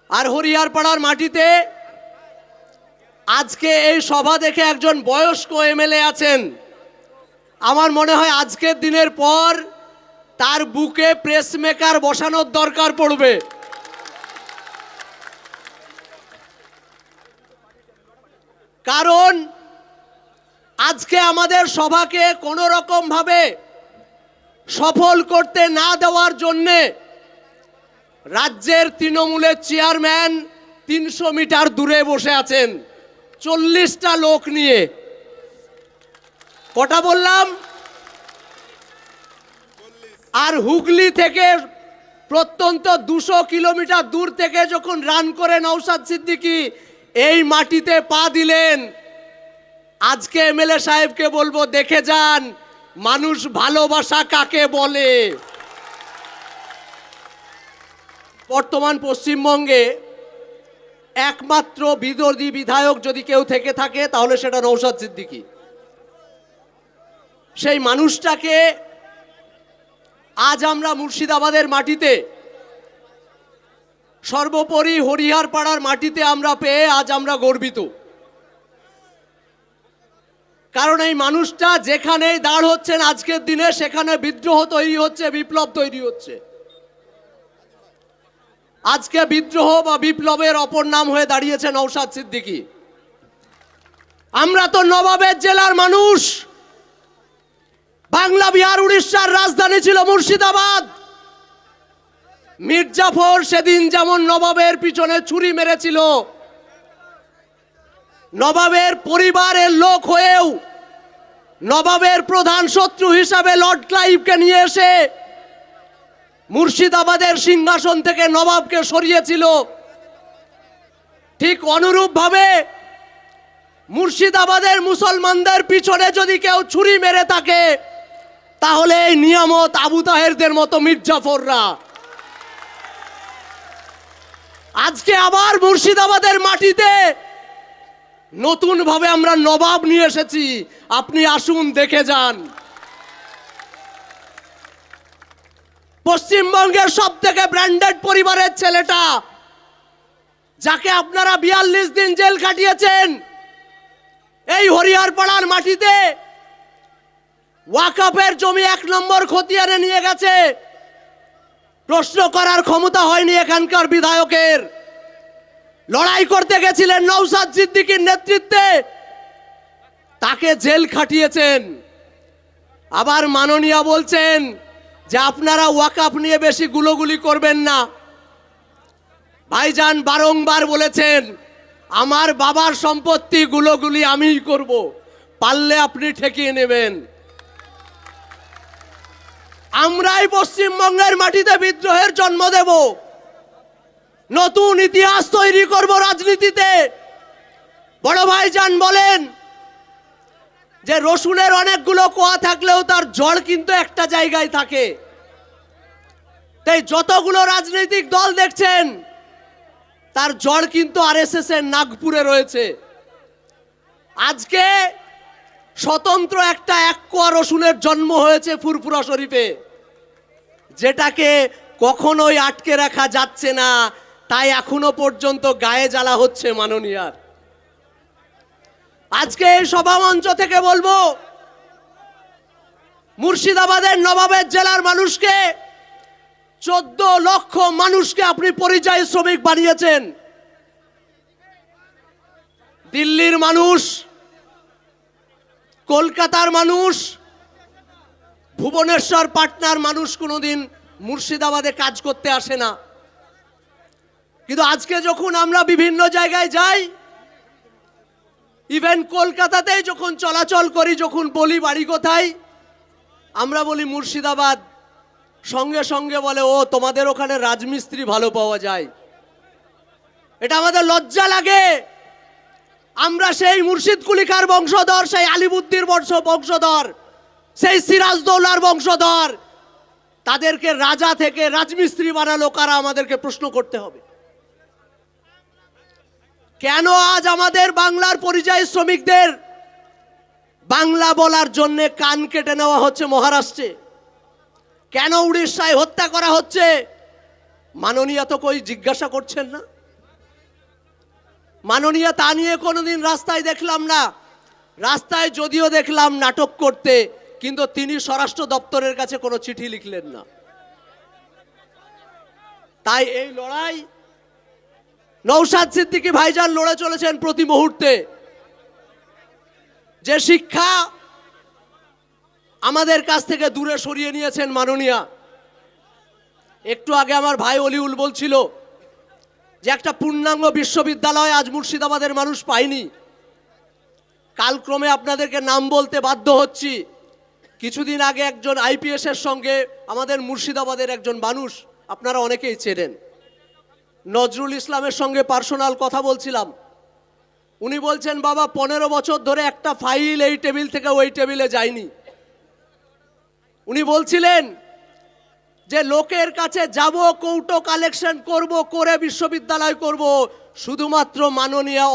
আর হরিয়ারপাড়ার মাটিতে আজকে এই সভা দেখে একজন বয়স্ক এমএলএ আছেন। আমার মনে হয় আজকের দিনের পর তার বুকে প্রেস মেকার বসানোর দরকার পড়বে। কারণ আজকে আমাদের সভাকে কোনো রকম ভাবে সফল করতে না দেওয়ার জন্যে রাজ্যের তৃণমূলের চেয়ারম্যান ৩০০ মিটার দূরে বসে আছেন ৪০টা লোক নিয়ে। কটা বললাম? আর হুগলি থেকে প্রত্যন্ত ২০০ কিলোমিটার দূর থেকে যখন রান করে নওশাদ সিদ্দিকী এই মাটিতে পা দিলেন, আজকে এমএলএ সাহেবকে বলবো দেখে যান মানুষ ভালোবাসা কাকে বলে। বর্তমান পশ্চিমবঙ্গে একমাত্র বিরোধী বিধায়ক যদি কেউ থেকে থাকে তাহলে সেটা নওশাদ সিদ্দিকী। সেই মানুষটাকে আজ আমরা মুর্শিদাবাদের মাটিতে, সর্বোপরি হরিয়ারপাড়ার মাটিতে আমরা পেয়ে আজ আমরা গর্বিত। কারণ এই মানুষটা যেখানেই দাঁড় হচ্ছেন আজকের দিনে সেখানে বিদ্রোহ তৈরি হচ্ছে, বিপ্লব তৈরি হচ্ছে। আজকে বিদ্রোহ বা বিপ্লবের অপর নাম হয়ে দাঁড়িয়েছে নওশাদ সিদ্দিকী। আমরা তো নবাবের জেলার মানুষ। বাংলা বিহার উড়িষ্যার রাজধানী ছিল মুর্শিদাবাদ। মির্জাফর সেদিন যেমন নবাবের পিছনে ছুরি মেরেছিল, নবাবের পরিবারের লোক হয়েও নবাবের প্রধান শত্রু হিসাবে লর্ড ক্লাইভকে নিয়ে এসে মুর্শিদাবাদের সিংহাসন থেকে নবাবকে সরিয়েছিল, ঠিক অনুরূপভাবে মুর্শিদাবাদের মুসলমানদের পিছনে যদি কেউ ছুরি মেরে থাকে তাহলে এই নিয়ামত আবু তাহেরদের মতো মির্জাফররা। আজকে আবার মুর্শিদাবাদের মাটিতে নতুন ভাবে আমরা নবাব নিয়ে এসেছি, আপনি আসুন দেখে যান। পশ্চিমবঙ্গের সব থেকে ব্র্যান্ডেড পরিবারের ছেলেটা, যাকে আপনারা ৪২ দিন জেল কাটিয়েছেন, এই হরিয়ারপাড়ার মাটিতে ওয়াকফের জমি ১ নম্বর খতিয়ানে নিয়ে গেছে। প্রশ্ন করার ক্ষমতা হয়নি এখানকার বিধায়কের। লড়াই করতে গেছিলেন নওশাদ সিদ্দিকীর নেতৃত্বে, তাকে জেল খাটিয়েছেন। আবার মাননীয় বলছেন যে আপনারা ওয়াকফ নিয়ে বেশি গুলোগুলি করবেন না। ভাইজান বারংবার বলেছেন আমার বাবার সম্পত্তি গুলোগুলি আমিই করব, পারলে আপনি ঠেকিয়ে নেবেন। আমরাই পশ্চিমবঙ্গের মাটিতে বিদ্রোহের জন্ম দেব, নতুন ইতিহাস তৈরি করব রাজনীতিতে। বড় ভাইজান বলেন যে রসুনের অনেকগুলো কোয়া থাকলেও তার জড় কিন্তু একটা জায়গায় থাকে। তাই যতগুলো রাজনৈতিক দল দেখছেন তার জড় কিন্তু আরএসএস এর নাগপুরে রয়েছে। আজকে স্বতন্ত্র একটা ১ কোয়া রসুনের জন্ম হয়েছে ফুরফুরা শরীফে, যেটাকে কখনোই আটকে রাখা যাচ্ছে না, তাই এখনো পর্যন্ত গায়ে জ্বালা হচ্ছে মাননীয়ার। আজকে এই সভামঞ্চ থেকে বলবো মুর্শিদাবাদের নবাবের জেলার মানুষকে, ১৪ লক্ষ মানুষকে আপনি পরিযায়ী শ্রমিক বানিয়েছেন। দিল্লির মানুষ, কলকাতার মানুষ, ভুবনেশ্বর পাটনার মানুষ কোনোদিন মুর্শিদাবাদে কাজ করতে আসে না। কিন্তু আজকে যখন আমরা বিভিন্ন জায়গায় যাই, ইভেন কলকাতাতেই যখন চলাচল করি, যখন বলি বাড়ি কোথায়, আমরা বলি মুর্শিদাবাদ, সঙ্গে সঙ্গে বলে ও তোমাদের ওখানে রাজমিস্ত্রি ভালো পাওয়া যায়। এটা আমাদের লজ্জা লাগে। আমরা সেই মুর্শিদ কুলিকার বংশধর, সেই আলিবুদ্দির বংশধর, সেই সিরাজদৌলার বংশধর। তাদেরকে রাজা থেকে রাজমিস্ত্রি বানালো কারা, আমাদেরকে প্রশ্ন করতে হবে। কেন আজ আমাদের বাংলার পরিযায়ী শ্রমিকদের বাংলা বলার জন্য কান কেটে নেওয়া হচ্ছে মহারাষ্ট্রে? কেন উড়িষ্যায় হত্যা করা হচ্ছে? মাননীয় তো কই জিজ্ঞাসা করছেন না। মাননীয় তা নিয়ে কোনোদিন রাস্তায় দেখলাম না। রাস্তায় যদিও দেখলাম নাটক করতে, কিন্তু তিনি স্বরাষ্ট্র দপ্তরের কাছে কোনো চিঠি লিখলেন না। তাই এই লড়াই নওশাদ সিদ্দিকী ভাইজান লড়ে চলেছেন প্রতি মুহূর্তে। যে শিক্ষা আমাদের কাছ থেকে দূরে সরিয়ে নিয়েছেন মাননীয়া। একটু আগে আমার ভাই অলিউল বলছিল যে একটা পূর্ণাঙ্গ বিশ্ববিদ্যালয় আজ মুর্শিদাবাদের মানুষ পায়নি। কালক্রমে আপনাদেরকে নাম বলতে বাধ্য হচ্ছি। কিছুদিন আগে একজন আইপিএস এর সঙ্গে আমাদের মুর্শিদাবাদের একজন মানুষ, আপনারা অনেকেই চেনেন, নজরুল ইসলামের সঙ্গে পার্সোনাল কথা বলছিলাম। উনি বলছেন, বাবা 15 বছর ধরে একটা ফাইল এই টেবিল থেকে ওই টেবিলে যায়নি। উনি বলছিলেন যে লোকের কাছে যাব, কৌটো কালেকশন করব, করে বিশ্ববিদ্যালয় করব, শুধুমাত্র মাননীয়